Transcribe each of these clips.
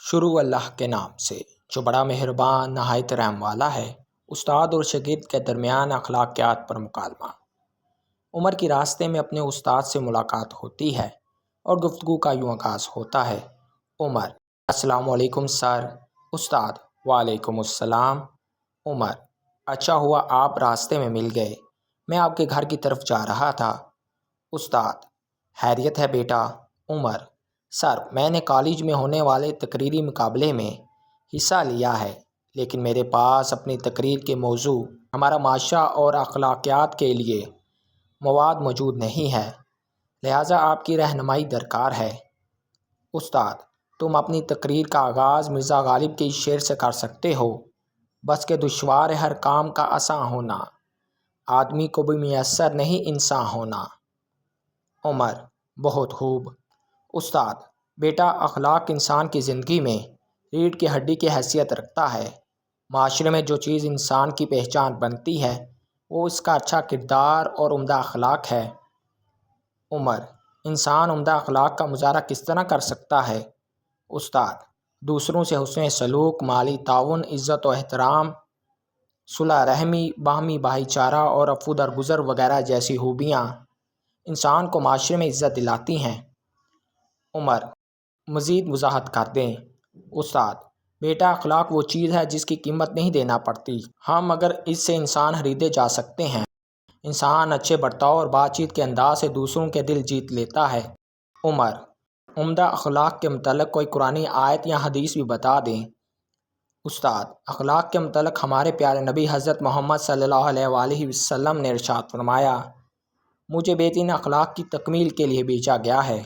شروع اللہ کے نام سے جو بڑا مہربان نہایت رحم والا ہے۔ استاد اور شاگرد کے درمیان اخلاقیات پر مکالمہ۔ عمر کی راستے میں اپنے استاد سے ملاقات ہوتی ہے اور گفتگو کا یوں آغاز ہوتا ہے۔ عمر: السلام علیکم سر۔ استاد: وعلیکم السلام۔ عمر: اچھا ہوا آپ راستے میں مل گئے، میں آپ کے گھر کی طرف جا رہا تھا۔ استاد: خیریت ہے بیٹا؟ عمر: سر، میں نے کالج میں ہونے والے تقریری مقابلے میں حصہ لیا ہے، لیکن میرے پاس اپنی تقریر کے موضوع ہمارا معاشرہ اور اخلاقیات کے لیے مواد موجود نہیں ہے، لہٰذا آپ کی رہنمائی درکار ہے۔ استاد: تم اپنی تقریر کا آغاز مرزا غالب کے اس شعر سے کر سکتے ہو: بس کہ دشوار ہے ہر کام کا آساں ہونا، آدمی کو بھی میسر نہیں انسان ہونا۔ عمر: بہت خوب۔ استاد: بیٹا، اخلاق انسان کی زندگی میں ریڑھ کی ہڈی کی حیثیت رکھتا ہے۔ معاشرے میں جو چیز انسان کی پہچان بنتی ہے وہ اس کا اچھا کردار اور عمدہ اخلاق ہے۔ عمر: انسان عمدہ اخلاق کا مظاہرہ کس طرح کر سکتا ہے؟ استاد: دوسروں سے حسن سلوک، مالی تعاون، عزت و احترام، صلح رحمی، باہمی بھائی چارہ اور عفو درگزر وغیرہ جیسی خوبیاں انسان کو معاشرے میں عزت دلاتی ہیں۔ عمر: مزید وضاحت کر دیں۔ استاد: بیٹا، اخلاق وہ چیز ہے جس کی قیمت نہیں دینا پڑتی، ہاں مگر اس سے انسان خریدے جا سکتے ہیں۔ انسان اچھے برتاؤ اور بات چیت کے انداز سے دوسروں کے دل جیت لیتا ہے۔ عمر: عمدہ اخلاق کے متعلق کوئی قرآنی آیت یا حدیث بھی بتا دیں۔ استاد: اخلاق کے متعلق ہمارے پیارے نبی حضرت محمد صلی اللہ علیہ وآلہ وسلم نے ارشاد فرمایا: مجھے بہترین اخلاق کی تکمیل کے لیے بھیجا گیا ہے۔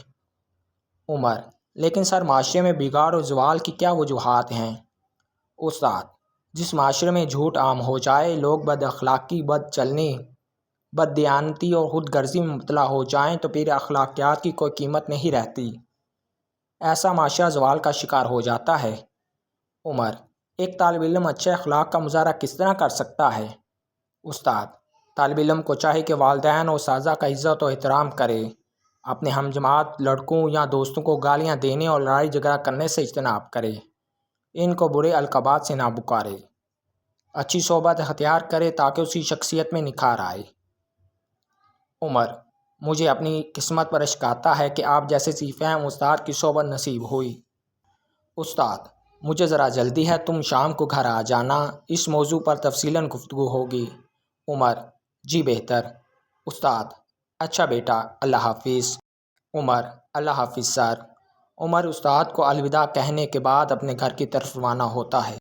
عمر: لیکن سر، معاشرے میں بگاڑ اور زوال کی کیا وجوہات ہیں؟ استاد: جس معاشرے میں جھوٹ عام ہو جائے، لوگ بد اخلاقی، بد چلنی، بد دیانتی اور خود غرضی میں مبتلا ہو جائیں تو پھر اخلاقیات کی کوئی قیمت نہیں رہتی، ایسا معاشرہ زوال کا شکار ہو جاتا ہے۔ عمر: ایک طالب علم اچھے اخلاق کا مظاہرہ کس طرح کر سکتا ہے؟ استاد: طالب علم کو چاہیے کہ والدین اور اساتذہ کا عزت و احترام کرے، اپنے ہم جماعت لڑکوں یا دوستوں کو گالیاں دینے اور لڑائی جھگڑا کرنے سے اجتناب کرے، ان کو برے القابات سے نہ پکارے، اچھی صحبت اختیار کرے تاکہ اس کی شخصیت میں نکھار آئے۔ عمر: مجھے اپنی قسمت پر اشک آتا ہے کہ آپ جیسے ذی فہم استاد کی صحبت نصیب ہوئی۔ استاد: مجھے ذرا جلدی ہے، تم شام کو گھر آ جانا، اس موضوع پر تفصیلاً گفتگو ہوگی۔ عمر: جی بہتر۔ استاد: اچھا بیٹا، اللہ حافظ۔ عمر: اللہ حافظ سر۔ عمر استاد کو الوداع کہنے کے بعد اپنے گھر کی طرف روانہ ہوتا ہے۔